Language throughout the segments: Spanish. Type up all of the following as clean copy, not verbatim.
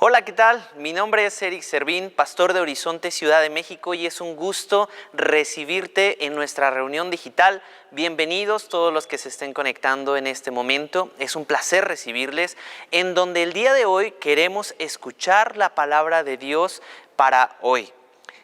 Hola, ¿qué tal? Mi nombre es Eric Servín, pastor de Horizonte, Ciudad de México, y es un gusto recibirte en nuestra reunión digital. Bienvenidos todos los que se estén conectando en este momento. Es un placer recibirles, en donde el día de hoy queremos escuchar la palabra de Dios para hoy.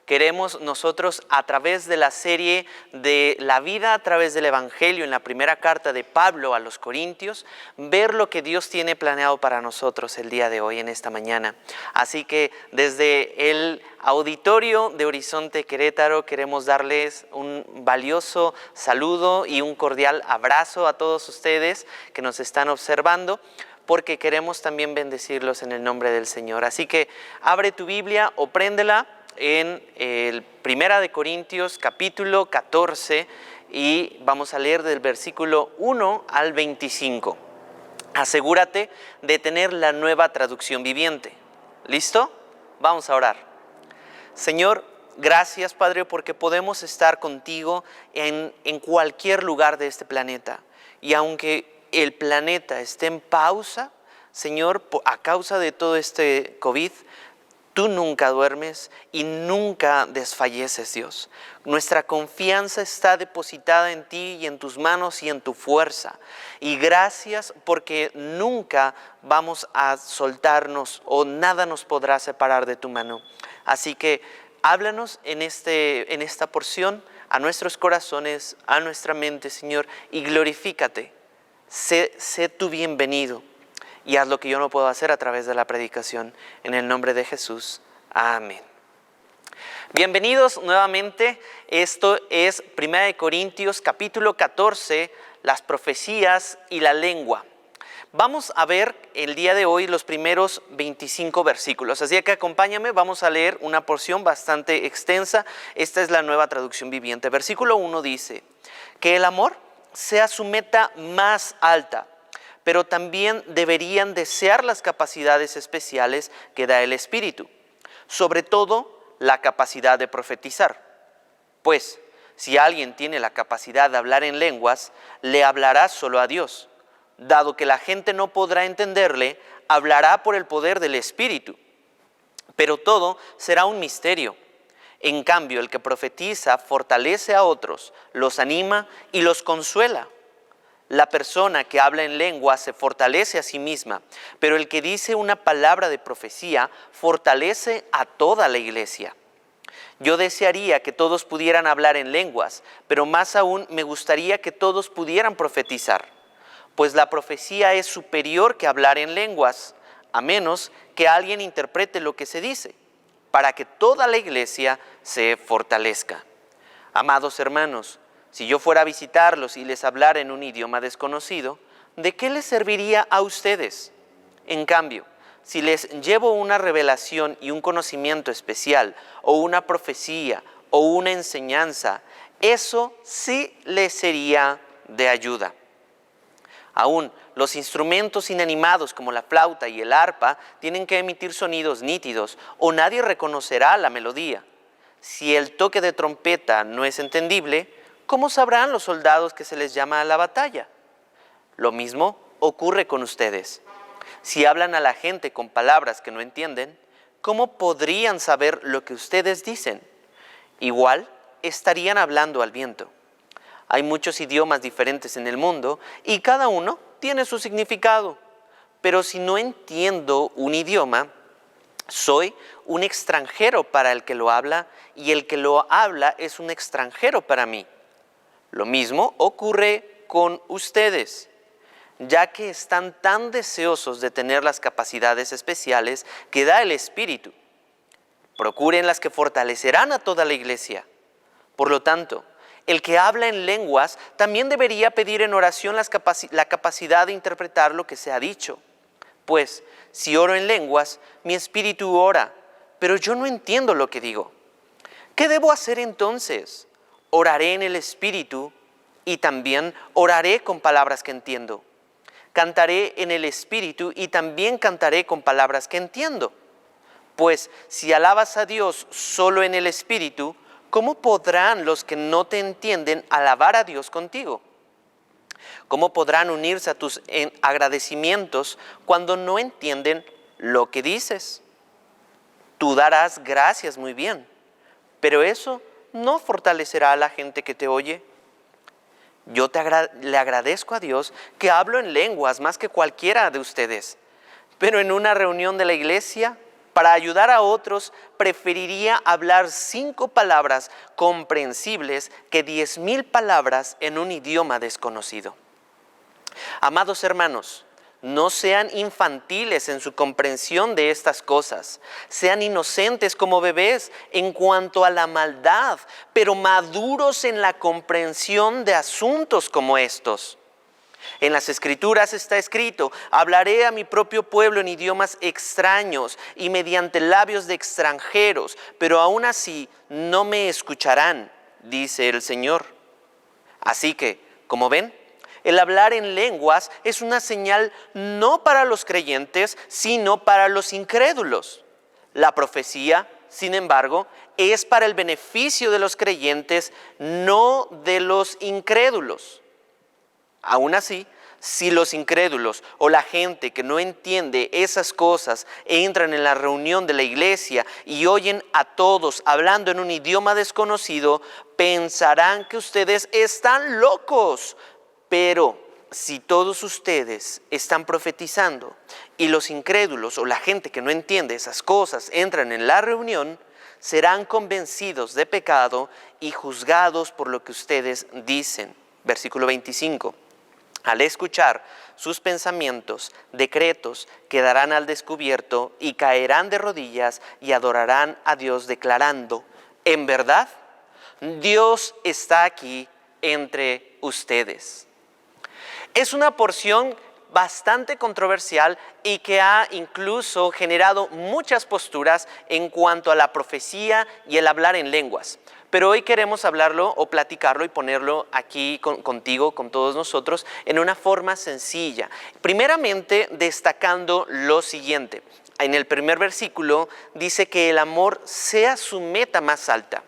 Queremos nosotros, a través de la serie de la vida a través del Evangelio, en la primera carta de Pablo a los Corintios, ver lo que Dios tiene planeado para nosotros el día de hoy, en esta mañana. Así que desde el auditorio de Horizonte Querétaro queremos darles un valioso saludo y un cordial abrazo a todos ustedes que nos están observando, porque queremos también bendecirlos en el nombre del Señor. Así que abre tu Biblia o préndela en el Primera de Corintios capítulo 14 y vamos a leer del versículo 1 al 25. Asegúrate de tener la Nueva Traducción Viviente. ¿Listo? Vamos a orar. Señor, gracias, Padre, porque podemos estar contigo en cualquier lugar de este planeta. Y aunque el planeta esté en pausa, Señor, a causa de todo este COVID, tú nunca duermes y nunca desfalleces, Dios. Nuestra confianza está depositada en ti y en tus manos y en tu fuerza. Y gracias porque nunca vamos a soltarnos o nada nos podrá separar de tu mano. Así que háblanos en esta porción a nuestros corazones, a nuestra mente, Señor, y glorifícate. Sé tú bienvenido. Y haz lo que yo no puedo hacer a través de la predicación. En el nombre de Jesús. Amén. Bienvenidos nuevamente. Esto es 1 Corintios capítulo 14, las profecías y la lengua. Vamos a ver el día de hoy los primeros 25 versículos. Así que acompáñame, vamos a leer una porción bastante extensa. Esta es la Nueva Traducción Viviente. Versículo 1 dice: que el amor sea su meta más alta, pero también deberían desear las capacidades especiales que da el Espíritu, sobre todo la capacidad de profetizar. Pues, si alguien tiene la capacidad de hablar en lenguas, le hablará solo a Dios. Dado que la gente no podrá entenderle, hablará por el poder del Espíritu. Pero todo será un misterio. En cambio, el que profetiza fortalece a otros, los anima y los consuela. La persona que habla en lengua se fortalece a sí misma, pero el que dice una palabra de profecía fortalece a toda la iglesia. Yo desearía que todos pudieran hablar en lenguas, pero más aún me gustaría que todos pudieran profetizar, pues la profecía es superior que hablar en lenguas, a menos que alguien interprete lo que se dice, para que toda la iglesia se fortalezca. Amados hermanos, si yo fuera a visitarlos y les hablara en un idioma desconocido, ¿de qué les serviría a ustedes? En cambio, si les llevo una revelación y un conocimiento especial, o una profecía, o una enseñanza, eso sí les sería de ayuda. Aún los instrumentos inanimados como la flauta y el arpa tienen que emitir sonidos nítidos, o nadie reconocerá la melodía. Si el toque de trompeta no es entendible, ¿cómo sabrán los soldados que se les llama a la batalla? Lo mismo ocurre con ustedes. Si hablan a la gente con palabras que no entienden, ¿cómo podrían saber lo que ustedes dicen? Igual estarían hablando al viento. Hay muchos idiomas diferentes en el mundo y cada uno tiene su significado. Pero si no entiendo un idioma, soy un extranjero para el que lo habla y el que lo habla es un extranjero para mí. Lo mismo ocurre con ustedes, ya que están tan deseosos de tener las capacidades especiales que da el Espíritu. Procuren las que fortalecerán a toda la iglesia. Por lo tanto, el que habla en lenguas también debería pedir en oración la capacidad de interpretar lo que se ha dicho. Pues, si oro en lenguas, mi espíritu ora, pero yo no entiendo lo que digo. ¿Qué debo hacer entonces? Oraré en el Espíritu y también oraré con palabras que entiendo. Cantaré en el Espíritu y también cantaré con palabras que entiendo. Pues si alabas a Dios solo en el Espíritu, ¿cómo podrán los que no te entienden alabar a Dios contigo? ¿Cómo podrán unirse a tus agradecimientos cuando no entienden lo que dices? Tú darás gracias muy bien, pero eso no fortalecerá a la gente que te oye. Yo le agradezco a Dios que hablo en lenguas más que cualquiera de ustedes, pero en una reunión de la iglesia, para ayudar a otros, preferiría hablar 5 palabras comprensibles que 10,000 palabras en un idioma desconocido. Amados hermanos, no sean infantiles en su comprensión de estas cosas. Sean inocentes como bebés en cuanto a la maldad, pero maduros en la comprensión de asuntos como estos. En las Escrituras está escrito: hablaré a mi propio pueblo en idiomas extraños y mediante labios de extranjeros, pero aún así no me escucharán, dice el Señor. Así que, como ven, el hablar en lenguas es una señal no para los creyentes, sino para los incrédulos. La profecía, sin embargo, es para el beneficio de los creyentes, no de los incrédulos. Aún así, si los incrédulos o la gente que no entiende esas cosas entran en la reunión de la iglesia y oyen a todos hablando en un idioma desconocido, pensarán que ustedes están locos. Pero si todos ustedes están profetizando y los incrédulos o la gente que no entiende esas cosas entran en la reunión, serán convencidos de pecado y juzgados por lo que ustedes dicen. Versículo 25. Al escuchar sus pensamientos, decretos quedarán al descubierto y caerán de rodillas y adorarán a Dios declarando: en verdad, Dios está aquí entre ustedes. Es una porción bastante controversial y que ha incluso generado muchas posturas en cuanto a la profecía y el hablar en lenguas. Pero hoy queremos hablarlo o platicarlo y ponerlo aquí contigo, con todos nosotros, en una forma sencilla. Primeramente, destacando lo siguiente. En el primer versículo dice que el amor sea su meta más alta.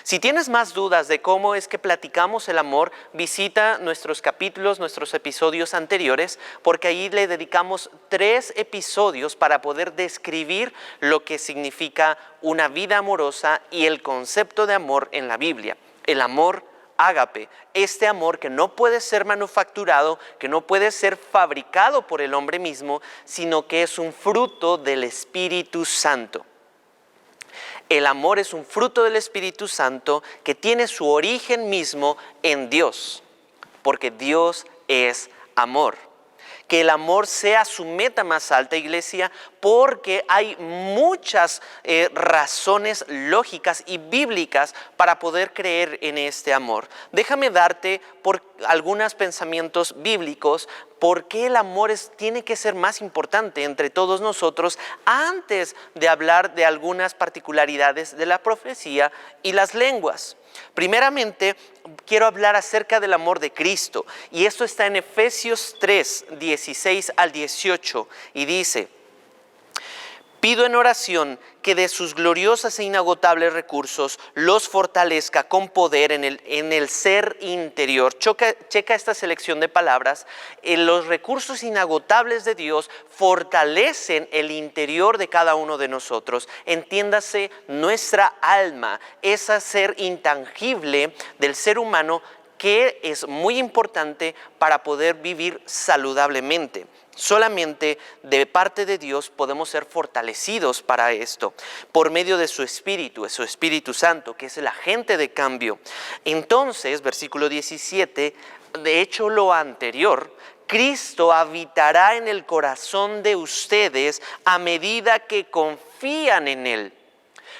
Si tienes más dudas de cómo es que platicamos el amor, visita nuestros capítulos, nuestros episodios anteriores, porque ahí le dedicamos 3 episodios para poder describir lo que significa una vida amorosa y el concepto de amor en la Biblia. El amor ágape, este amor que no puede ser manufacturado, que no puede ser fabricado por el hombre mismo, sino que es un fruto del Espíritu Santo. El amor es un fruto del Espíritu Santo que tiene su origen mismo en Dios, porque Dios es amor. Que el amor sea su meta más alta, iglesia, porque hay muchas razones lógicas y bíblicas para poder creer en este amor. Déjame darte por algunos pensamientos bíblicos por qué el amor tiene que ser más importante entre todos nosotros antes de hablar de algunas particularidades de la profecía y las lenguas. Primeramente, quiero hablar acerca del amor de Cristo, y esto está en Efesios 3, 16 al 18, y dice: pido en oración que de sus gloriosos e inagotables recursos los fortalezca con poder en el ser interior. Checa esta selección de palabras. Los recursos inagotables de Dios fortalecen el interior de cada uno de nosotros. Entiéndase, nuestra alma, ese ser intangible del ser humano que es muy importante para poder vivir saludablemente. Solamente de parte de Dios podemos ser fortalecidos para esto, por medio de su Espíritu Santo, que es el agente de cambio. Entonces, versículo 17, de hecho lo anterior, Cristo habitará en el corazón de ustedes a medida que confían en Él.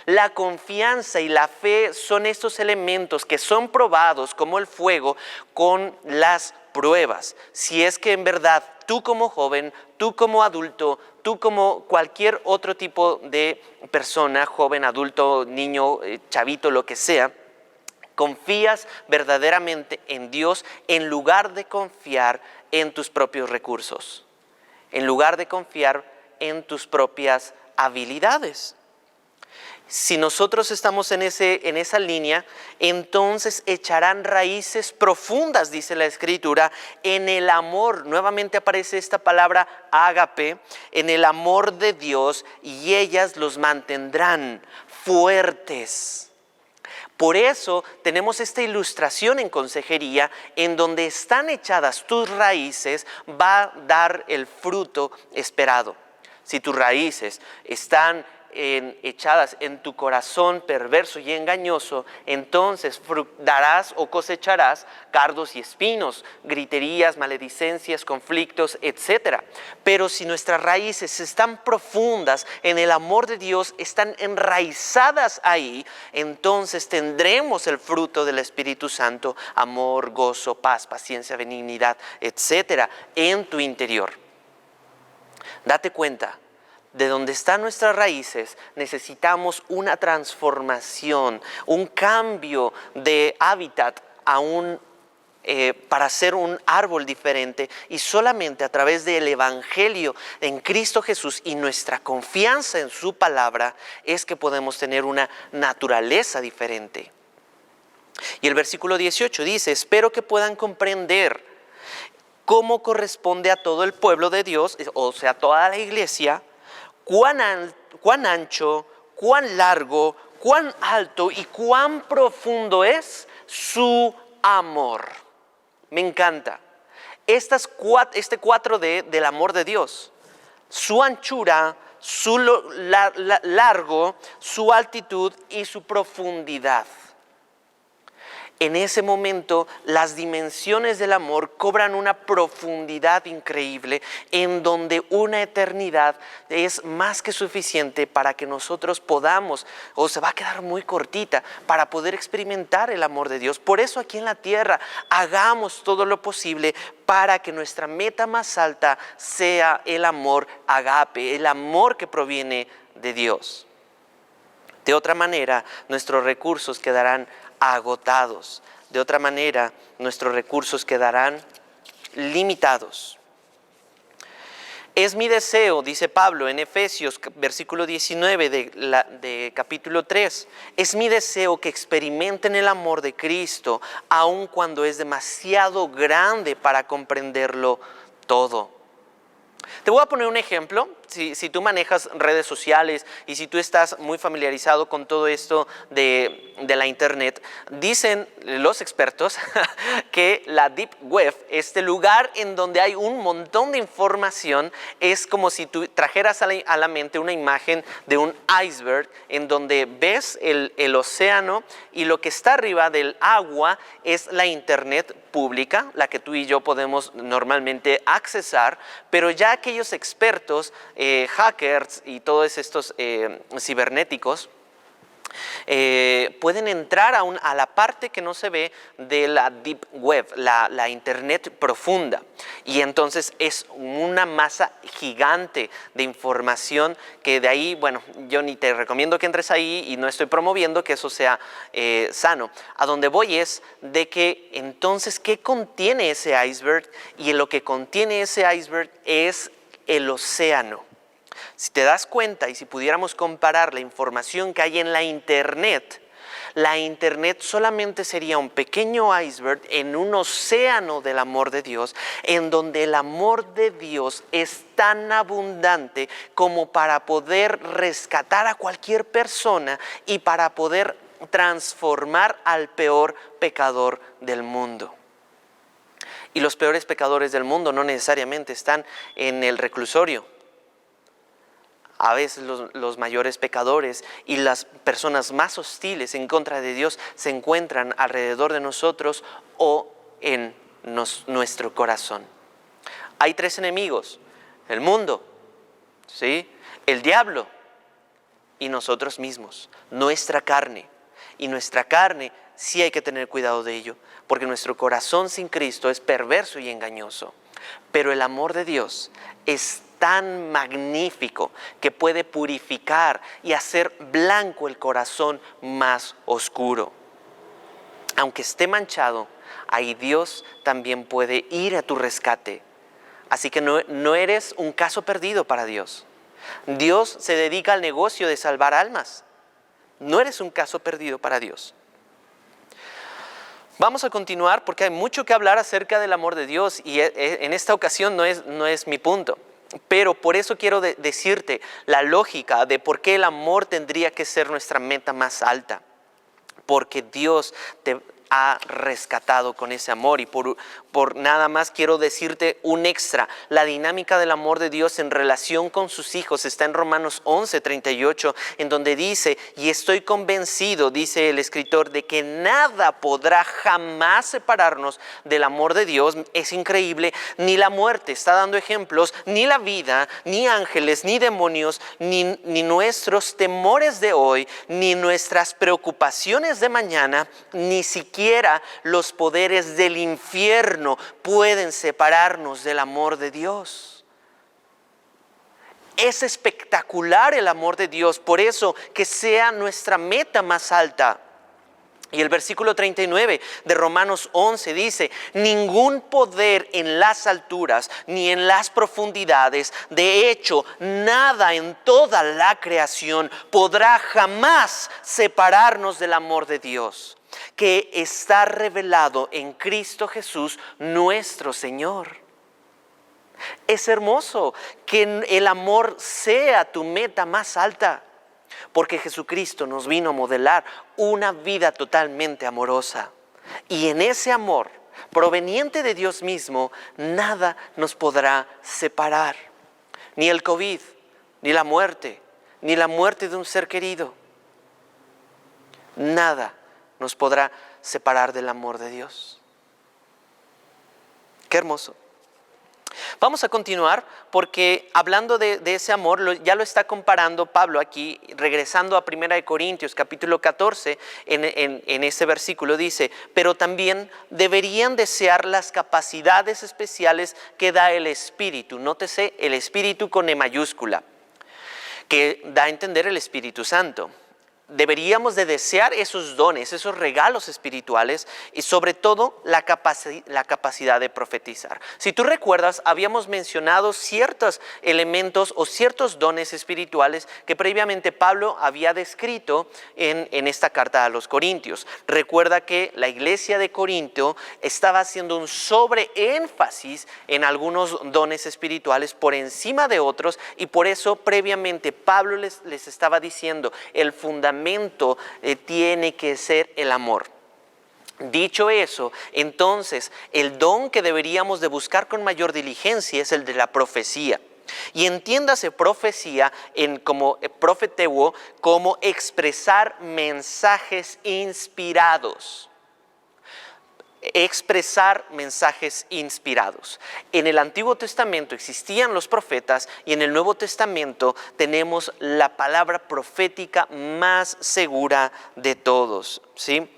La confianza y la fe son estos elementos que son probados como el fuego con las pruebas. Si es que en verdad tú como joven, tú como adulto, tú como cualquier otro tipo de persona, joven, adulto, niño, chavito, lo que sea, confías verdaderamente en Dios en lugar de confiar en tus propios recursos, en lugar de confiar en tus propias habilidades. Si nosotros estamos en esa línea, entonces echarán raíces profundas, dice la Escritura, en el amor. Nuevamente aparece esta palabra ágape, en el amor de Dios, y ellas los mantendrán fuertes. Por eso tenemos esta ilustración en consejería, en donde están echadas tus raíces, va a dar el fruto esperado. Si tus raíces están echadas en tu corazón perverso y engañoso, entonces darás o cosecharás cardos y espinos, griterías, maledicencias, conflictos, etc. Pero si nuestras raíces están profundas en el amor de Dios, están enraizadas ahí, entonces tendremos el fruto del Espíritu Santo: amor, gozo, paz, paciencia, benignidad, etc. en tu interior. Date cuenta. De donde están nuestras raíces, necesitamos una transformación, un cambio de hábitat para ser un árbol diferente, y solamente a través del Evangelio en Cristo Jesús y nuestra confianza en su palabra es que podemos tener una naturaleza diferente. Y el versículo 18 dice: espero que puedan comprender cómo corresponde a todo el pueblo de Dios, o sea, toda la iglesia, cuán ancho, cuán largo, cuán alto y cuán profundo es su amor. Me encanta. Este 4D del amor de Dios: su anchura, su largo, su altitud y su profundidad. En ese momento, las dimensiones del amor cobran una profundidad increíble, en donde una eternidad es más que suficiente para que nosotros podamos, o se va a quedar muy cortita, para poder experimentar el amor de Dios. Por eso aquí en la tierra hagamos todo lo posible para que nuestra meta más alta sea el amor agape, el amor que proviene de Dios. De otra manera, nuestros recursos quedarán agotados. De otra manera, nuestros recursos quedarán limitados. Es mi deseo, dice Pablo en Efesios, versículo 19 de capítulo 3, es mi deseo que experimenten el amor de Cristo, aun cuando es demasiado grande para comprenderlo todo. Te voy a poner un ejemplo. Si tú manejas redes sociales y si tú estás muy familiarizado con todo esto de la internet, dicen los expertos que la Deep Web, este lugar en donde hay un montón de información, es como si tú trajeras a la mente una imagen de un iceberg, en donde ves el océano, y lo que está arriba del agua es la internet pública, la que tú y yo podemos normalmente accesar, pero ya aquellos expertos, hackers y todos estos cibernéticos, pueden entrar a la parte que no se ve de la Deep Web, la internet profunda, y entonces es una masa gigante de información que de ahí, bueno, yo ni te recomiendo que entres ahí y no estoy promoviendo que eso sea sano. A donde voy es de que entonces, ¿qué contiene ese iceberg? Y lo que contiene ese iceberg es el océano. Si te das cuenta, y si pudiéramos comparar la información que hay en la internet solamente sería un pequeño iceberg en un océano del amor de Dios, en donde el amor de Dios es tan abundante como para poder rescatar a cualquier persona y para poder transformar al peor pecador del mundo. Y los peores pecadores del mundo no necesariamente están en el reclusorio. A veces los mayores pecadores y las personas más hostiles en contra de Dios se encuentran alrededor de nosotros o en nuestro corazón. Hay 3 enemigos: el mundo, ¿sí?, el diablo y nosotros mismos, nuestra carne. Y nuestra carne sí hay que tener cuidado de ello, porque nuestro corazón sin Cristo es perverso y engañoso. Pero el amor de Dios es tan magnífico que puede purificar y hacer blanco el corazón más oscuro. Aunque esté manchado, ahí Dios también puede ir a tu rescate. Así que no eres un caso perdido para Dios. Dios se dedica al negocio de salvar almas. No eres un caso perdido para Dios. Vamos a continuar porque hay mucho que hablar acerca del amor de Dios y en esta ocasión no es mi punto. Pero por eso quiero decirte la lógica de por qué el amor tendría que ser nuestra meta más alta. Porque Dios te ha rescatado con ese amor. Y por nada más quiero decirte un extra. La dinámica del amor de Dios en relación con sus hijos está en Romanos 11:38, en donde dice: y estoy convencido, dice el escritor, de que nada podrá jamás separarnos del amor de Dios. Es increíble. Ni la muerte, está dando ejemplos, ni la vida, ni ángeles, ni demonios, ni nuestros temores de hoy, ni nuestras preocupaciones de mañana, ni siquiera los poderes del infierno pueden separarnos del amor de Dios. Es espectacular el amor de Dios, por eso que sea nuestra meta más alta. Y el versículo 39 de Romanos 11 dice: ningún poder en las alturas ni en las profundidades, de hecho, nada en toda la creación podrá jamás separarnos del amor de Dios, que está revelado en Cristo Jesús nuestro Señor. Es hermoso que el amor sea tu meta más alta, porque Jesucristo nos vino a modelar una vida totalmente amorosa. Y en ese amor proveniente de Dios mismo, nada nos podrá separar. Ni el COVID, ni la muerte de un ser querido. Nada nos podrá separar del amor de Dios. Qué hermoso. Vamos a continuar porque hablando de ese amor, ya lo está comparando Pablo aquí, regresando a 1 Corintios capítulo 14, en ese versículo dice: pero también deberían desear las capacidades especiales que da el Espíritu. Nótese el Espíritu con E mayúscula, que da a entender el Espíritu Santo. Deberíamos de desear esos dones, esos regalos espirituales y sobre todo la capacidad de profetizar. Si tú recuerdas, habíamos mencionado ciertos elementos o ciertos dones espirituales que previamente Pablo había descrito en esta carta a los Corintios. Recuerda que la iglesia de Corinto estaba haciendo un sobreénfasis en algunos dones espirituales por encima de otros, y por eso previamente Pablo les estaba diciendo: el fundamento tiene que ser el amor. Dicho eso, entonces el don que deberíamos de buscar con mayor diligencia es el de la profecía. Y entiéndase profecía como profeteuo, como expresar mensajes inspirados. Expresar mensajes inspirados. En el Antiguo Testamento existían los profetas y en el Nuevo Testamento tenemos la palabra profética más segura de todos, ¿sí?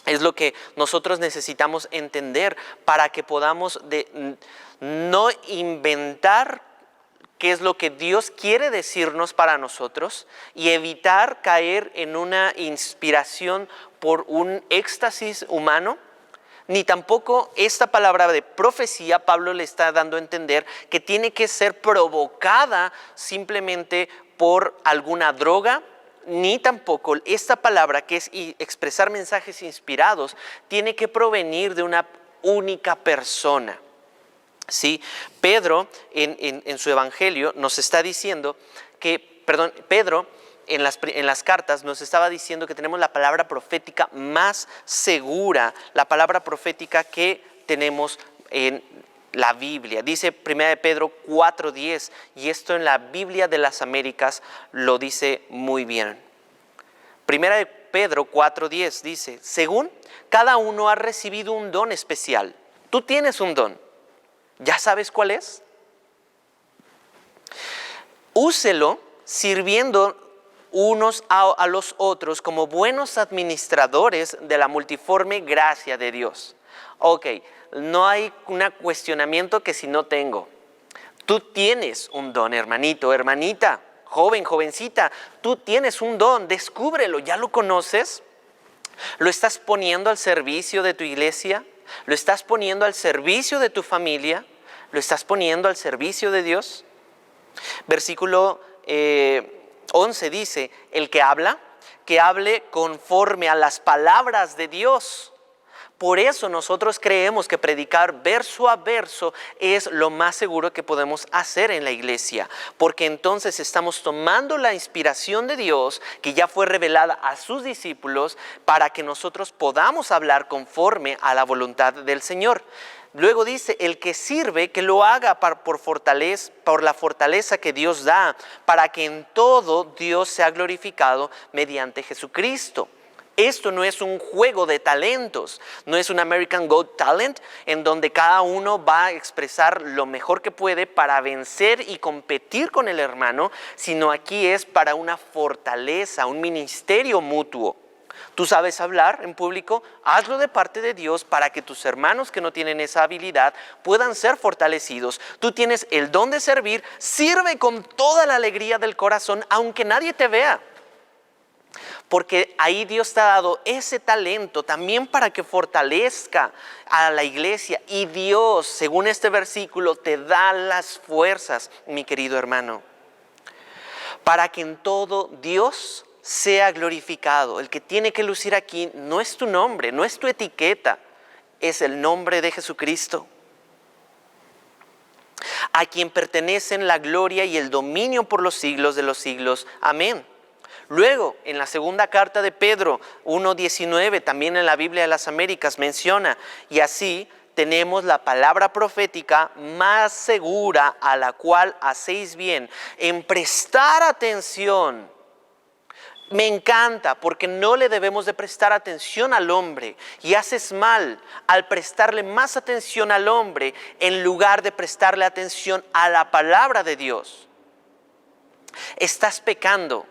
Es lo que nosotros necesitamos entender para que podamos no inventar qué es lo que Dios quiere decirnos para nosotros y evitar caer en una inspiración por un éxtasis humano. Ni tampoco esta palabra de profecía, Pablo le está dando a entender que tiene que ser provocada simplemente por alguna droga, ni tampoco esta palabra, que es expresar mensajes inspirados, tiene que provenir de una única persona. ¿Sí? Pedro en su evangelio nos está diciendo que, Pedro en las cartas nos estaba diciendo que tenemos la palabra profética más segura, la palabra profética que tenemos en la Biblia. Dice 1 Pedro 4:10, y esto en la Biblia de las Américas lo dice muy bien. 1 Pedro 4:10 dice: según cada uno ha recibido un don especial. Tú tienes un don. ¿Ya sabes cuál es? Úselo sirviendo unos a los otros como buenos administradores de la multiforme gracia de Dios. Ok, no hay un cuestionamiento que si no tengo. Tú tienes un don, hermanito, hermanita, joven, jovencita. Tú tienes un don, descúbrelo. ¿Ya lo conoces? ¿Lo estás poniendo al servicio de tu iglesia? ¿Lo estás poniendo al servicio de tu familia? ¿Lo estás poniendo al servicio de Dios? Versículo 11 dice: el que habla, que hable conforme a las palabras de Dios. Por eso nosotros creemos que predicar verso a verso es lo más seguro que podemos hacer en la iglesia, porque entonces estamos tomando la inspiración de Dios que ya fue revelada a sus discípulos para que nosotros podamos hablar conforme a la voluntad del Señor. Luego dice, el que sirve, que lo haga por la fortaleza que Dios da, para que en todo Dios sea glorificado mediante Jesucristo. Esto no es un juego de talentos, no es un American Got Talent en donde cada uno va a expresar lo mejor que puede para vencer y competir con el hermano, sino aquí es para una fortaleza, un ministerio mutuo. Tú sabes hablar en público, hazlo de parte de Dios para que tus hermanos que no tienen esa habilidad puedan ser fortalecidos. Tú tienes el don de servir, sirve con toda la alegría del corazón aunque nadie te vea. Porque ahí Dios te ha dado ese talento también para que fortalezca a la iglesia. Y Dios, según este versículo, te da las fuerzas, mi querido hermano. Para que en todo Dios sea glorificado. El que tiene que lucir aquí no es tu nombre, no es tu etiqueta, es el nombre de Jesucristo. A quien pertenecen la gloria y el dominio por los siglos de los siglos. Amén. Luego, en la segunda carta de Pedro 1:19, también en la Biblia de las Américas menciona, y así tenemos la palabra profética más segura a la cual hacéis bien en prestar atención. Me encanta porque no le debemos de prestar atención al hombre y haces mal al prestarle más atención al hombre en lugar de prestarle atención a la palabra de Dios. Estás pecando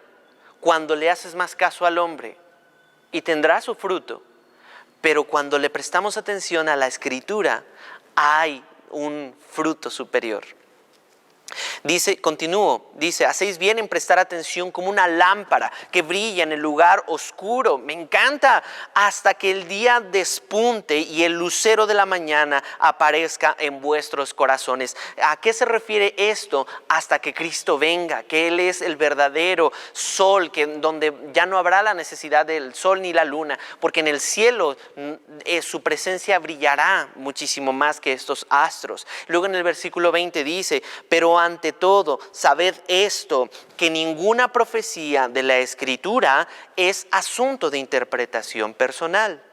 cuando le haces más caso al hombre y tendrá su fruto, pero cuando le prestamos atención a la Escritura hay un fruto superior. Continúo, hacéis bien en prestar atención como una lámpara que brilla en el lugar oscuro. Me encanta, hasta que el día despunte y el lucero de la mañana aparezca en vuestros corazones. ¿A qué se refiere esto? Hasta que Cristo venga, que Él es el verdadero sol, donde ya no habrá la necesidad del sol ni la luna, porque en el cielo su presencia brillará muchísimo más que estos astros. Luego en el versículo 20 dice, pero ante todo, sabed esto, que ninguna profecía de la Escritura es asunto de interpretación personal.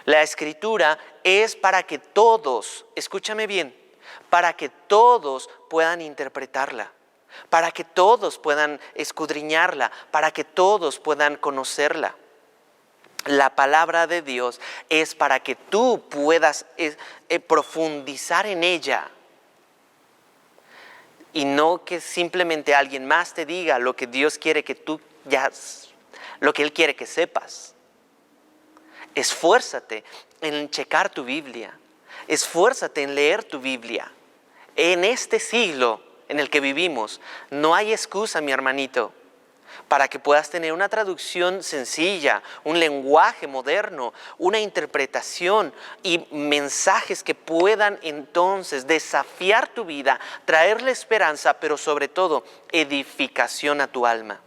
La Escritura es para que todos, escúchame bien, para que todos puedan interpretarla, para que todos puedan escudriñarla, para que todos puedan conocerla. La palabra de Dios es para que tú puedas profundizar en ella. Y no que simplemente alguien más te diga lo que Dios quiere que tú lo que Él quiere que sepas. Esfuérzate en checar tu Biblia. Esfuérzate en leer tu Biblia. En este siglo en el que vivimos, no hay excusa, mi hermanito, para que puedas tener una traducción sencilla, un lenguaje moderno, una interpretación y mensajes que puedan entonces desafiar tu vida, traerle esperanza, pero sobre todo edificación a tu alma.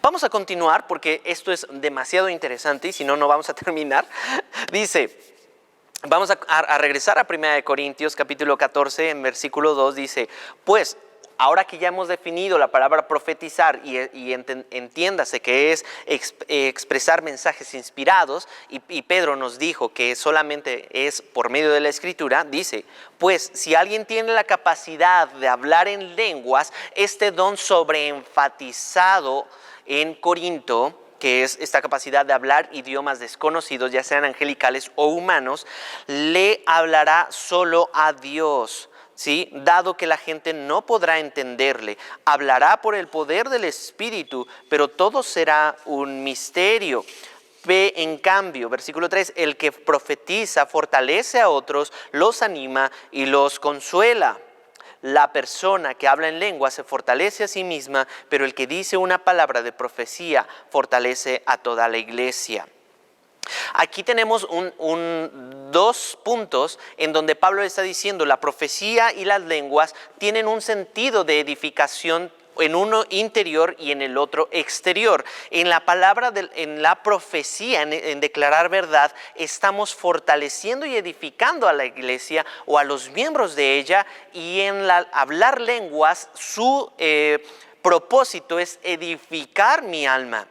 Vamos a continuar porque esto es demasiado interesante y si no, no vamos a terminar. Dice, vamos a regresar a 1 Corintios capítulo 14, en versículo 2, dice, pues, ahora que ya hemos definido la palabra profetizar y entiéndase que es expresar mensajes inspirados, y Pedro nos dijo que solamente es por medio de la Escritura, dice, pues si alguien tiene la capacidad de hablar en lenguas, este don sobreenfatizado en Corinto, que es esta capacidad de hablar idiomas desconocidos, ya sean angelicales o humanos, le hablará solo a Dios. ¿Sí? Dado que la gente no podrá entenderle, hablará por el poder del Espíritu, pero todo será un misterio. En cambio, versículo 3, el que profetiza fortalece a otros, los anima y los consuela. La persona que habla en lengua se fortalece a sí misma, pero el que dice una palabra de profecía fortalece a toda la iglesia. Aquí tenemos dos puntos en donde Pablo está diciendo la profecía y las lenguas tienen un sentido de edificación en uno interior y en el otro exterior. En la palabra, en la profecía, en declarar verdad, estamos fortaleciendo y edificando a la iglesia o a los miembros de ella, y en hablar lenguas, su propósito es edificar mi alma.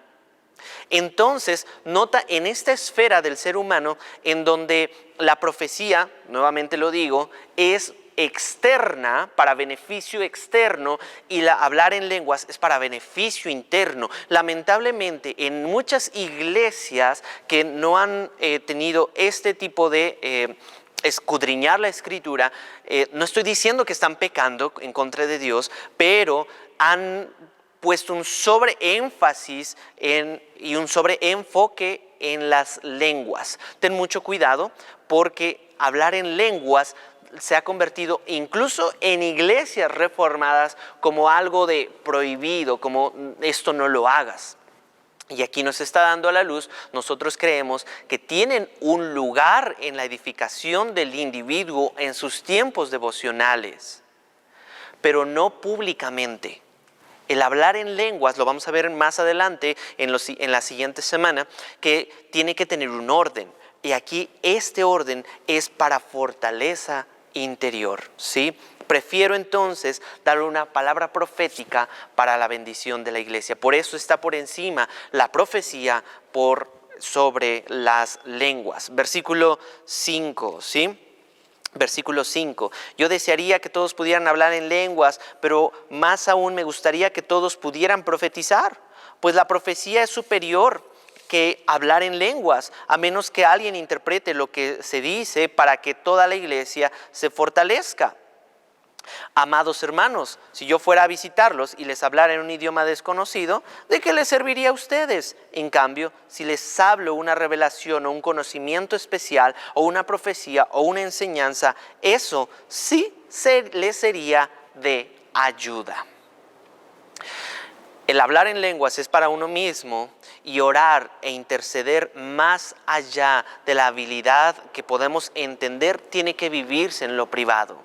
Entonces, nota en esta esfera del ser humano en donde la profecía, nuevamente lo digo, es externa, para beneficio externo, y hablar en lenguas es para beneficio interno. Lamentablemente, en muchas iglesias que no han tenido este tipo de escudriñar la escritura, no estoy diciendo que están pecando en contra de Dios, pero han puesto un sobreénfasis y un sobreenfoque en las lenguas. Ten mucho cuidado, porque hablar en lenguas se ha convertido incluso en iglesias reformadas como algo de prohibido, como esto no lo hagas. Y aquí nos está dando a la luz, nosotros creemos que tienen un lugar en la edificación del individuo en sus tiempos devocionales, pero no públicamente. El hablar en lenguas, lo vamos a ver más adelante en la siguiente semana, que tiene que tener un orden. Y aquí este orden es para fortaleza interior, ¿sí? Prefiero entonces dar una palabra profética para la bendición de la iglesia. Por eso está por encima la profecía sobre las lenguas. Versículo 5, ¿sí? Versículo 5. Yo desearía que todos pudieran hablar en lenguas, pero más aún me gustaría que todos pudieran profetizar, pues la profecía es superior que hablar en lenguas, a menos que alguien interprete lo que se dice para que toda la iglesia se fortalezca. Amados hermanos, si yo fuera a visitarlos y les hablara en un idioma desconocido, ¿de qué les serviría a ustedes? En cambio, si les hablo una revelación o un conocimiento especial o una profecía o una enseñanza, eso sí les sería de ayuda. El hablar en lenguas es para uno mismo, y orar e interceder más allá de la habilidad que podemos entender tiene que vivirse en lo privado.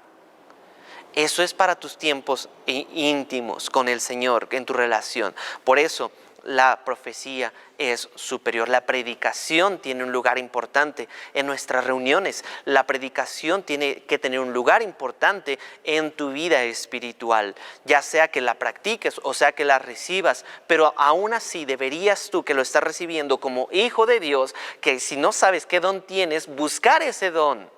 Eso es para tus tiempos íntimos con el Señor, en tu relación. Por eso la profecía es superior. La predicación tiene un lugar importante en nuestras reuniones. La predicación tiene que tener un lugar importante en tu vida espiritual, ya sea que la practiques o sea que la recibas, pero aún así deberías tú, que lo estás recibiendo como hijo de Dios, que si no sabes qué don tienes, buscar ese don.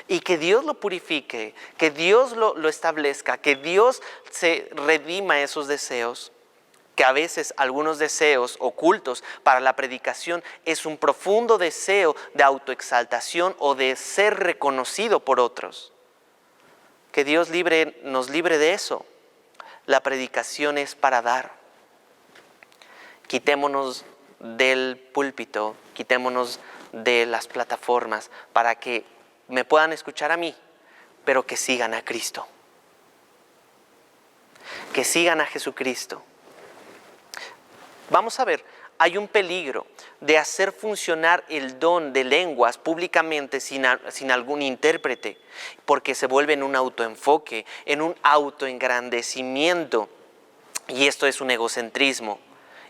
Y que Dios lo purifique, que Dios lo establezca, que Dios se redima esos deseos. Que a veces algunos deseos ocultos para la predicación es un profundo deseo de autoexaltación o de ser reconocido por otros. Que Dios nos libre de eso. La predicación es para dar. Quitémonos del púlpito, quitémonos de las plataformas para que me puedan escuchar a mí, pero que sigan a Cristo. Que sigan a Jesucristo. Vamos a ver, hay un peligro de hacer funcionar el don de lenguas públicamente sin algún intérprete, porque se vuelve en un autoenfoque, en un autoengrandecimiento, y esto es un egocentrismo,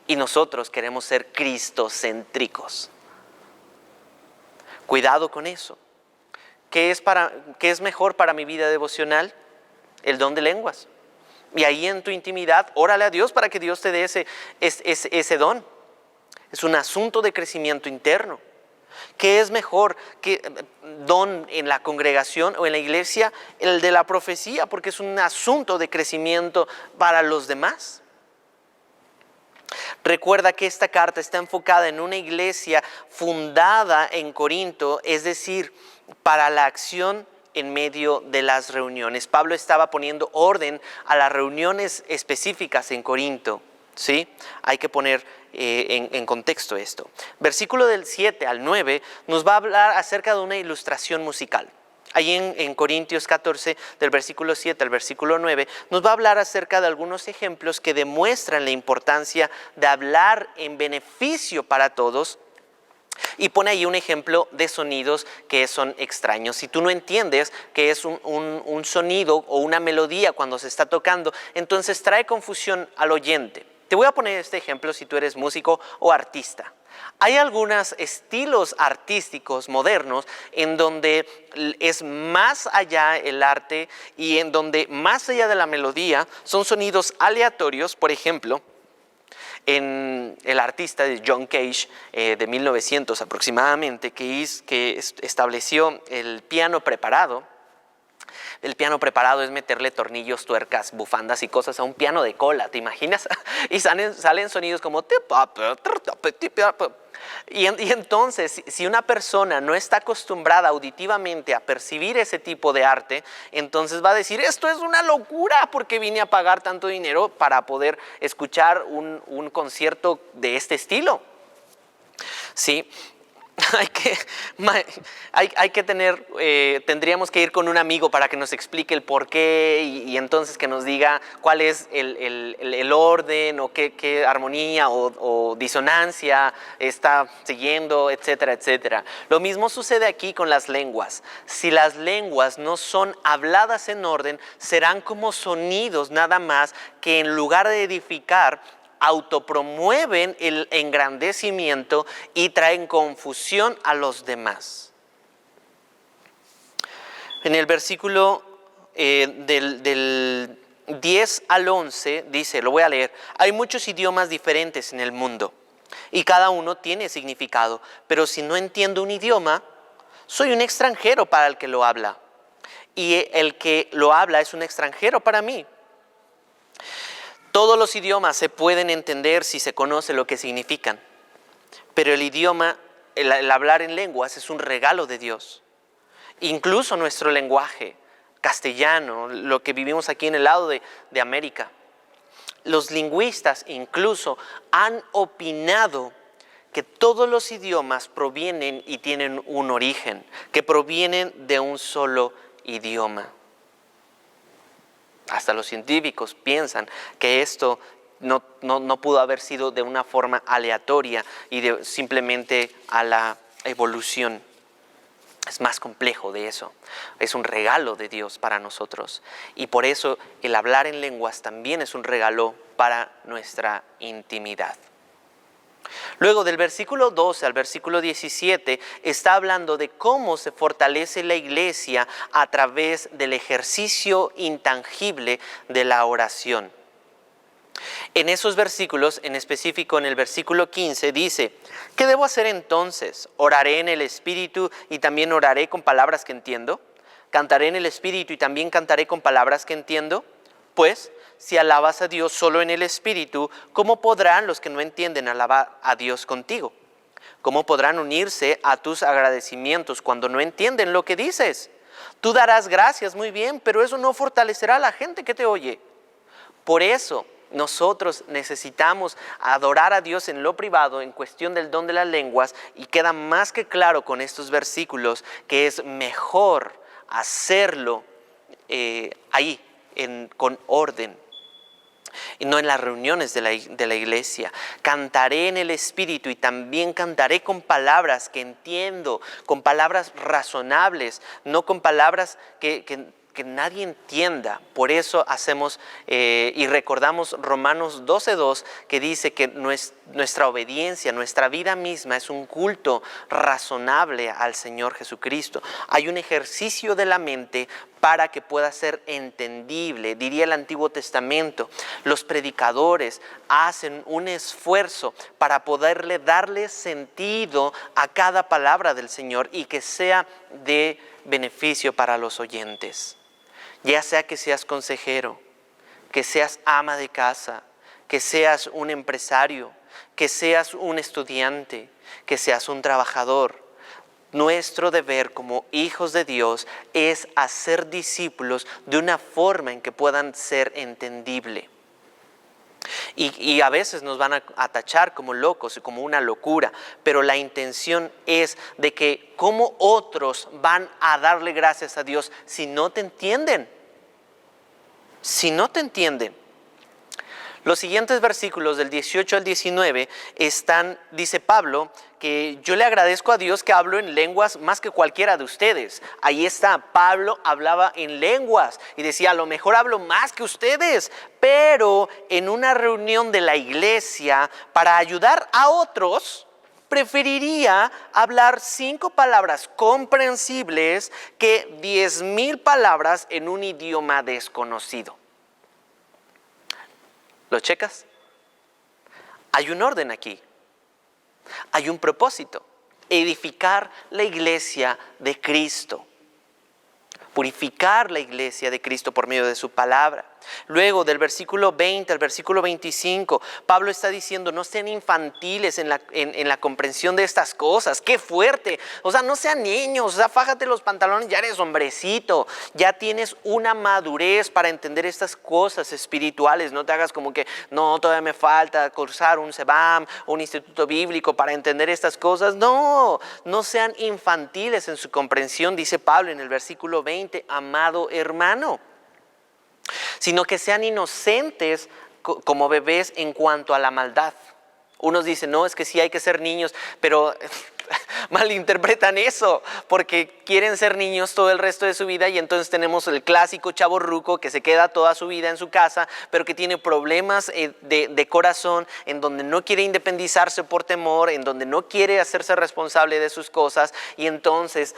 y nosotros queremos ser cristocéntricos. Cuidado con eso. ¿Qué es mejor para mi vida devocional? El don de lenguas. Y ahí en tu intimidad, órale a Dios para que Dios te dé ese don. Es un asunto de crecimiento interno. ¿Qué es mejor que don en la congregación o en la iglesia? El de la profecía, porque es un asunto de crecimiento para los demás. Recuerda que esta carta está enfocada en una iglesia fundada en Corinto, es decir, para la acción en medio de las reuniones. Pablo estaba poniendo orden a las reuniones específicas en Corinto, ¿sí? Hay que poner en contexto esto. Versículo del 7 al 9 nos va a hablar acerca de una ilustración musical. Ahí en Corintios 14, del versículo 7 al versículo 9, nos va a hablar acerca de algunos ejemplos que demuestran la importancia de hablar en beneficio para todos Y pone ahí un ejemplo de sonidos que son extraños. Si tú no entiendes qué es un sonido o una melodía cuando se está tocando, entonces trae confusión al oyente. Te voy a poner este ejemplo si tú eres músico o artista. Hay algunos estilos artísticos modernos en donde es más allá el arte y en donde más allá de la melodía son sonidos aleatorios. Por ejemplo, en el artista de John Cage de 1900 aproximadamente, que estableció el piano preparado. El piano preparado es meterle tornillos, tuercas, bufandas y cosas a un piano de cola, ¿te imaginas? Y salen sonidos como... Y entonces, si una persona no está acostumbrada auditivamente a percibir ese tipo de arte, entonces va a decir, esto es una locura, porque vine a pagar tanto dinero para poder escuchar un concierto de este estilo. ¿Sí? Tendríamos que ir con un amigo para que nos explique el por qué y entonces que nos diga cuál es el orden o qué armonía o disonancia está siguiendo, etcétera, etcétera. Lo mismo sucede aquí con las lenguas. Si las lenguas no son habladas en orden, serán como sonidos nada más que en lugar de edificar, autopromueven el engrandecimiento y traen confusión a los demás. En el versículo del 10 al 11 dice, lo voy a leer, hay muchos idiomas diferentes en el mundo y cada uno tiene significado, pero si no entiendo un idioma, soy un extranjero para el que lo habla y el que lo habla es un extranjero para mí. Todos los idiomas se pueden entender si se conoce lo que significan, pero el hablar en lenguas es un regalo de Dios. Incluso nuestro lenguaje castellano, lo que vivimos aquí en el lado de América, los lingüistas incluso han opinado que todos los idiomas provienen y tienen un origen, que provienen de un solo idioma. Hasta los científicos piensan que esto no pudo haber sido de una forma aleatoria y simplemente a la evolución. Es más complejo de eso. Es un regalo de Dios para nosotros. Y por eso el hablar en lenguas también es un regalo para nuestra intimidad. Luego del versículo 12 al versículo 17 está hablando de cómo se fortalece la iglesia a través del ejercicio intangible de la oración. En esos versículos, en específico en el versículo 15, dice, ¿qué debo hacer entonces? ¿Oraré en el Espíritu y también oraré con palabras que entiendo? ¿Cantaré en el Espíritu y también cantaré con palabras que entiendo? Pues, si alabas a Dios solo en el Espíritu, ¿cómo podrán los que no entienden alabar a Dios contigo? ¿Cómo podrán unirse a tus agradecimientos cuando no entienden lo que dices? Tú darás gracias, muy bien, pero eso no fortalecerá a la gente que te oye. Por eso, nosotros necesitamos adorar a Dios en lo privado en cuestión del don de las lenguas y queda más que claro con estos versículos que es mejor hacerlo ahí, con orden. Y no en las reuniones de la iglesia. Cantaré en el Espíritu y también cantaré con palabras que entiendo, con palabras razonables, no con palabras que nadie entienda. Por eso hacemos y recordamos Romanos 12:2 que dice que nuestra obediencia, nuestra vida misma es un culto razonable al Señor Jesucristo. Hay un ejercicio de la mente para que pueda ser entendible. Diría el Antiguo Testamento, los predicadores hacen un esfuerzo para poderle darle sentido a cada palabra del Señor y que sea de beneficio para los oyentes. Ya sea que seas consejero, que seas ama de casa, que seas un empresario, que seas un estudiante, que seas un trabajador. Nuestro deber como hijos de Dios es hacer discípulos de una forma en que puedan ser entendible. Y a veces nos van a tachar como locos y como una locura, pero la intención es de que cómo otros van a darle gracias a Dios si no te entienden. Si no te entienden. Los siguientes versículos del 18 al 19 dice Pablo, que yo le agradezco a Dios que hablo en lenguas más que cualquiera de ustedes. Ahí está, Pablo hablaba en lenguas y decía, a lo mejor hablo más que ustedes, pero en una reunión de la iglesia para ayudar a otros, preferiría hablar 5 palabras comprensibles que 10,000 palabras en un idioma desconocido. ¿Lo checas? Hay un orden aquí. Hay un propósito: edificar la iglesia de Cristo, purificar la iglesia de Cristo por medio de su palabra. Luego, del versículo 20 al versículo 25, Pablo está diciendo, no sean infantiles en la comprensión de estas cosas. ¡Qué fuerte! O sea, no sean niños, o sea, fájate los pantalones, ya eres hombrecito, ya tienes una madurez para entender estas cosas espirituales. No te hagas como que, no, todavía me falta cursar un SEBAM, un instituto bíblico para entender estas cosas. No sean infantiles en su comprensión, dice Pablo en el versículo 20, amado hermano, sino que sean inocentes como bebés en cuanto a la maldad. Unos dicen, no, es que sí hay que ser niños, pero malinterpretan eso, porque quieren ser niños todo el resto de su vida, y entonces tenemos el clásico chavorruco que se queda toda su vida en su casa, pero que tiene problemas de corazón, en donde no quiere independizarse por temor, en donde no quiere hacerse responsable de sus cosas. Y entonces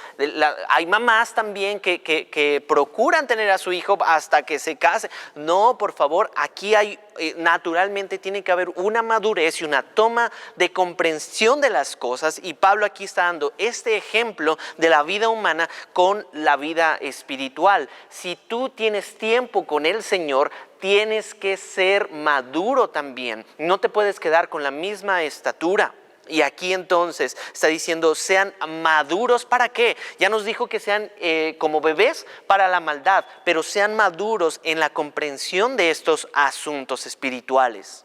hay mamás también que procuran tener a su hijo hasta que se case. No, por favor, aquí hay naturalmente tiene que haber una madurez y una toma de comprensión de las cosas, y Pablo aquí está dando este ejemplo de la vida humana con la vida espiritual. Si tú tienes tiempo con el Señor, tienes que ser maduro también, no te puedes quedar con la misma estatura. Y aquí entonces está diciendo, sean maduros. ¿Para qué? Ya nos dijo que sean como bebés para la maldad, pero sean maduros en la comprensión de estos asuntos espirituales.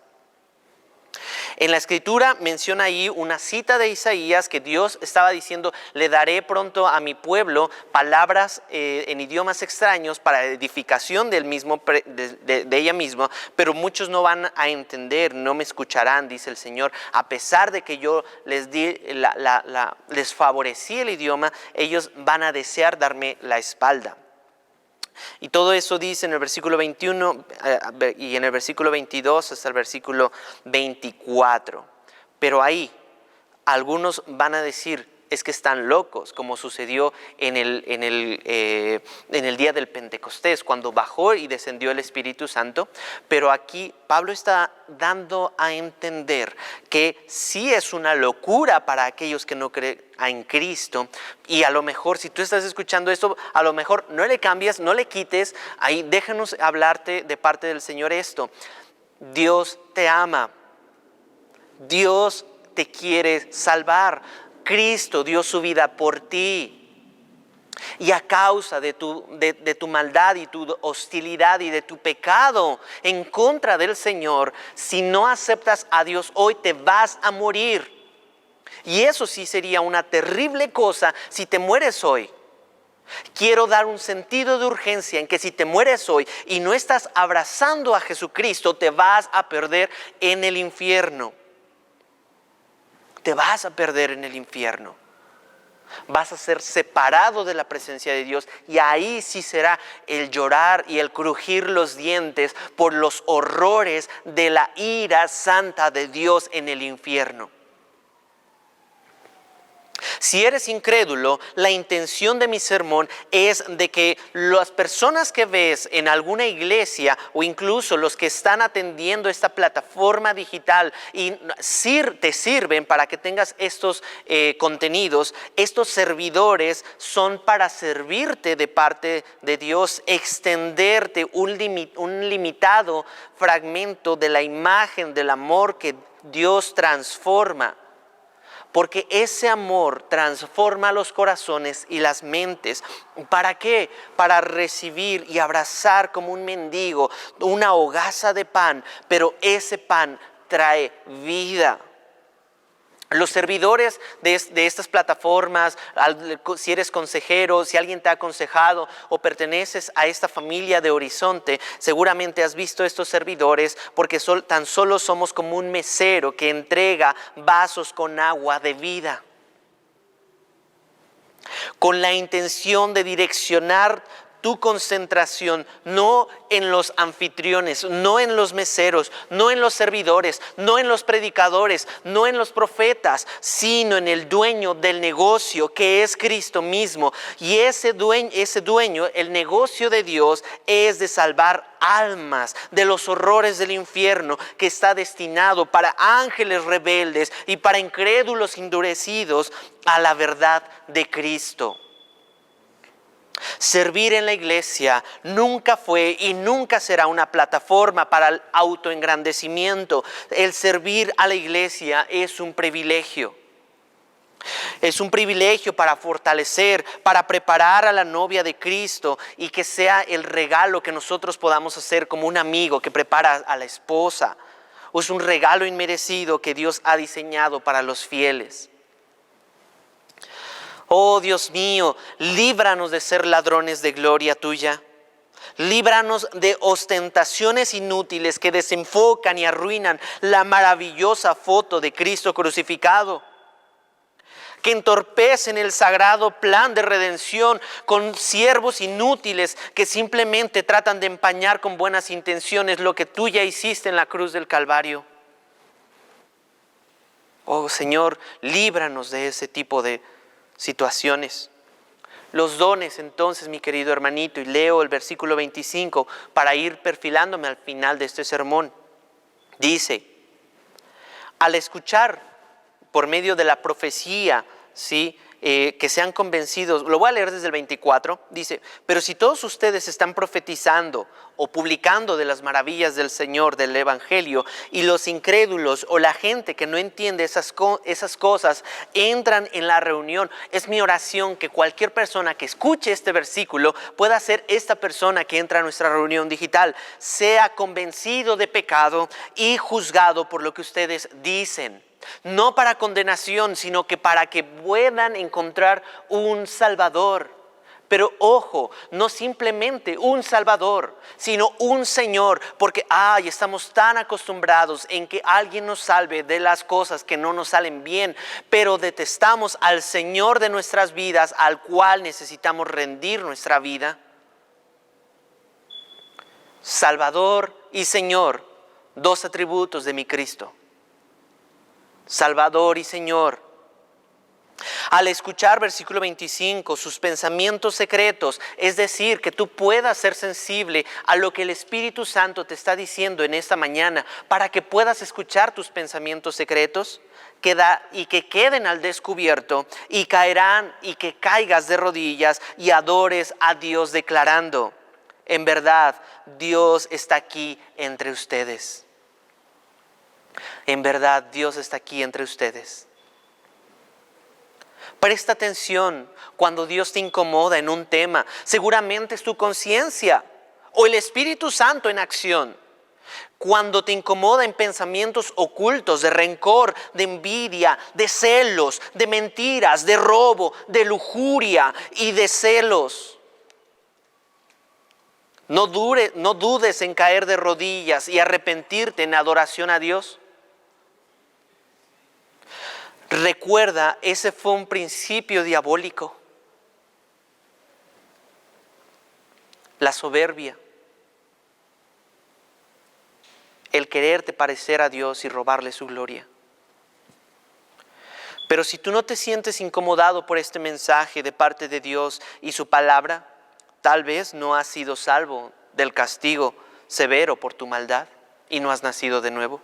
En la escritura menciona ahí una cita de Isaías que Dios estaba diciendo, le daré pronto a mi pueblo palabras en idiomas extraños para edificación de ella misma, pero muchos no van a entender, no me escucharán, dice el Señor. A pesar de que yo les les favorecí el idioma, ellos van a desear darme la espalda. Y todo eso dice en el versículo 21 y en el versículo 22 hasta el versículo 24. Pero ahí algunos van a decir, es que están locos, como sucedió en el día del Pentecostés, cuando bajó y descendió el Espíritu Santo. Pero aquí Pablo está dando a entender que sí es una locura para aquellos que no creen en Cristo. Y a lo mejor, si tú estás escuchando esto, a lo mejor no le cambias, no le quites. Ahí déjanos hablarte de parte del Señor esto. Dios te ama. Dios te quiere salvar. Cristo dio su vida por ti, y a causa de tu maldad y tu hostilidad y de tu pecado en contra del Señor, si no aceptas a Dios hoy, te vas a morir. Y eso sí sería una terrible cosa si te mueres hoy. Quiero dar un sentido de urgencia en que si te mueres hoy y no estás abrazando a Jesucristo, te vas a perder en el infierno. Te vas a perder en el infierno. Vas a ser separado de la presencia de Dios, y ahí sí será el llorar y el crujir los dientes por los horrores de la ira santa de Dios en el infierno. Si eres incrédulo, la intención de mi sermón es de que las personas que ves en alguna iglesia, o incluso los que están atendiendo esta plataforma digital y te sirven para que tengas estos contenidos, estos servidores son para servirte de parte de Dios, extenderte un limitado fragmento de la imagen del amor que Dios transforma. Porque ese amor transforma los corazones y las mentes. ¿Para qué? Para recibir y abrazar como un mendigo una hogaza de pan, pero ese pan trae vida. Los servidores de estas plataformas, si eres consejero, si alguien te ha aconsejado o perteneces a esta familia de Horizonte, seguramente has visto estos servidores porque tan solo somos como un mesero que entrega vasos con agua de vida, con la intención de direccionar tu concentración no en los anfitriones, no en los meseros, no en los servidores, no en los predicadores, no en los profetas, sino en el dueño del negocio, que es Cristo mismo. Y ese dueño, el negocio de Dios, es de salvar almas de los horrores del infierno, que está destinado para ángeles rebeldes y para incrédulos endurecidos a la verdad de Cristo. Servir en la iglesia nunca fue y nunca será una plataforma para el autoengrandecimiento. El servir a la iglesia es un privilegio. Es un privilegio para fortalecer, para preparar a la novia de Cristo y que sea el regalo que nosotros podamos hacer como un amigo que prepara a la esposa. Es un regalo inmerecido que Dios ha diseñado para los fieles. Oh Dios mío, líbranos de ser ladrones de gloria tuya. Líbranos de ostentaciones inútiles que desenfocan y arruinan la maravillosa foto de Cristo crucificado, que entorpecen el sagrado plan de redención con siervos inútiles que simplemente tratan de empañar con buenas intenciones lo que tú ya hiciste en la cruz del Calvario. Oh Señor, líbranos de ese tipo de situaciones. Los dones entonces, mi querido hermanito, y leo el versículo 25 para ir perfilándome al final de este sermón. Dice, al escuchar por medio de la profecía, ¿sí?, que sean convencidos, lo voy a leer desde el 24, dice, pero si todos ustedes están profetizando o publicando de las maravillas del Señor, del Evangelio, y los incrédulos o la gente que no entiende esas cosas entran en la reunión, es mi oración que cualquier persona que escuche este versículo pueda ser esta persona que entra a nuestra reunión digital, sea convencido de pecado y juzgado por lo que ustedes dicen. No para condenación, sino que para que puedan encontrar un Salvador. Pero ojo, no simplemente un Salvador, sino un Señor, porque estamos tan acostumbrados en que alguien nos salve de las cosas que no nos salen bien, pero detestamos al Señor de nuestras vidas, al cual necesitamos rendir nuestra vida. Salvador y Señor, dos atributos de mi Cristo. Salvador y Señor. Al escuchar versículo 25, sus pensamientos secretos, es decir, que tú puedas ser sensible a lo que el Espíritu Santo te está diciendo en esta mañana, para que puedas escuchar tus pensamientos secretos, y que queden al descubierto, y caerán, y que caigas de rodillas y adores a Dios declarando, en verdad, Dios está aquí entre ustedes. En verdad, Dios está aquí entre ustedes. Presta atención cuando Dios te incomoda en un tema. Seguramente es tu conciencia o el Espíritu Santo en acción. Cuando te incomoda en pensamientos ocultos de rencor, de envidia, de celos, de mentiras, de robo, de lujuria y de celos. No dudes en caer de rodillas y arrepentirte en adoración a Dios. Recuerda, ese fue un principio diabólico. La soberbia. El quererte parecer a Dios y robarle su gloria. Pero si tú no te sientes incomodado por este mensaje de parte de Dios y su palabra, tal vez no has sido salvo del castigo severo por tu maldad y no has nacido de nuevo.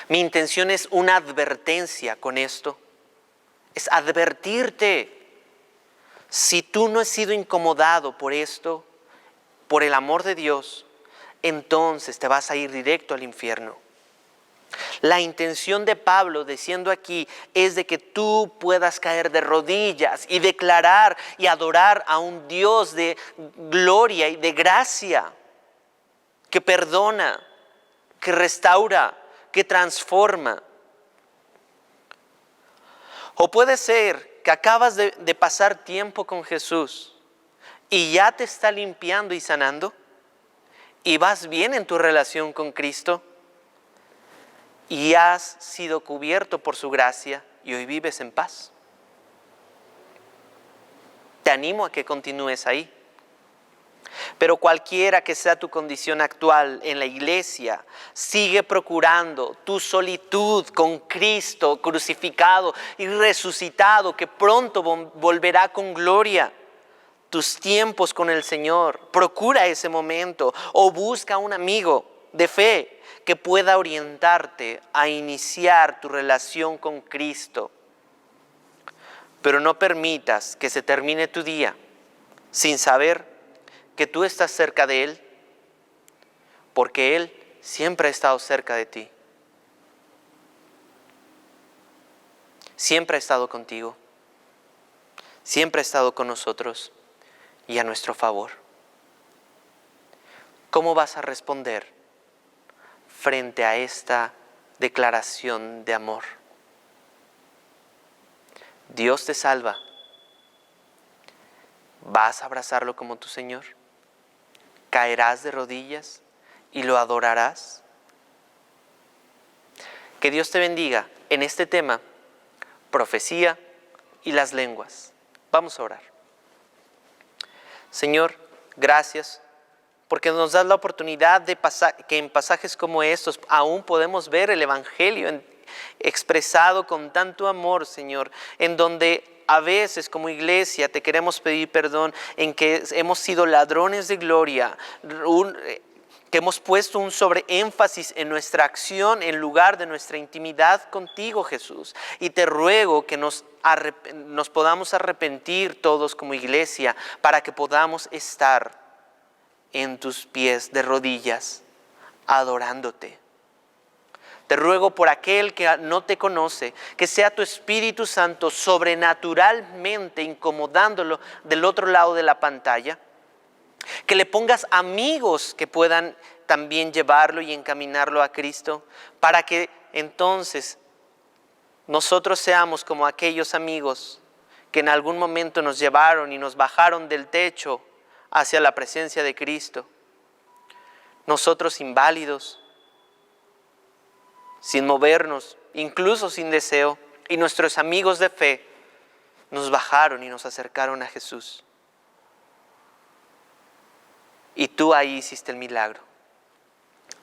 Mi intención es una advertencia con esto. Es advertirte. Si tú no has sido incomodado por esto, por el amor de Dios, entonces te vas a ir directo al infierno. La intención de Pablo diciendo aquí es de que tú puedas caer de rodillas y declarar y adorar a un Dios de gloria y de gracia, que perdona, que restaura, que transforma. O puede ser que acabas de pasar tiempo con Jesús y ya te está limpiando y sanando y vas bien en tu relación con Cristo y has sido cubierto por su gracia y hoy vives en paz. Te animo a que continúes ahí. Pero cualquiera que sea tu condición actual en la iglesia, sigue procurando tu solitud con Cristo crucificado y resucitado, que pronto volverá con gloria. Tus tiempos con el Señor, procura ese momento o busca un amigo de fe que pueda orientarte a iniciar tu relación con Cristo. Pero no permitas que se termine tu día sin saber que tú estás cerca de Él, porque Él siempre ha estado cerca de ti. Siempre ha estado contigo. Siempre ha estado con nosotros y a nuestro favor. ¿Cómo vas a responder frente a esta declaración de amor? Dios te salva. ¿Vas a abrazarlo como tu Señor? ¿Caerás de rodillas y lo adorarás? Que Dios te bendiga en este tema, profecía y las lenguas. Vamos a orar. Señor, gracias porque nos das la oportunidad de que en pasajes como estos aún podemos ver el Evangelio expresado con tanto amor, Señor, en donde a veces como iglesia te queremos pedir perdón en que hemos sido ladrones de gloria, que hemos puesto un sobreénfasis en nuestra acción en lugar de nuestra intimidad contigo, Jesús. Y te ruego que nos podamos arrepentir todos como iglesia para que podamos estar en tus pies de rodillas, adorándote. Te ruego por aquel que no te conoce, que sea tu Espíritu Santo sobrenaturalmente incomodándolo del otro lado de la pantalla. Que le pongas amigos que puedan también llevarlo y encaminarlo a Cristo, para que entonces nosotros seamos como aquellos amigos que en algún momento nos llevaron y nos bajaron del techo hacia la presencia de Cristo. Nosotros inválidos, sin movernos, incluso sin deseo, y nuestros amigos de fe nos bajaron y nos acercaron a Jesús. Y tú ahí hiciste el milagro.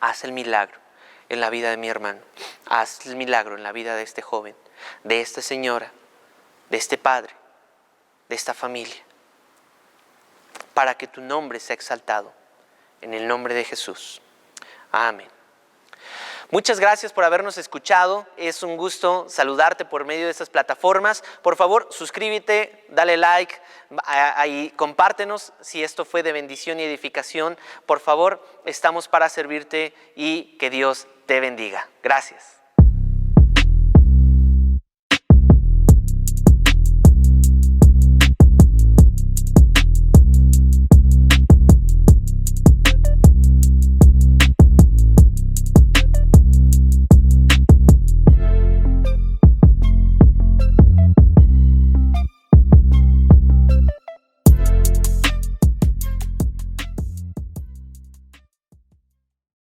Haz el milagro en la vida de mi hermano. Haz el milagro en la vida de este joven, de esta señora, de este padre, de esta familia, para que tu nombre sea exaltado. En el nombre de Jesús. Amén. Muchas gracias por habernos escuchado. Es un gusto saludarte por medio de estas plataformas. Por favor, suscríbete, dale like, ahí compártenos si esto fue de bendición y edificación. Por favor, estamos para servirte y que Dios te bendiga. Gracias.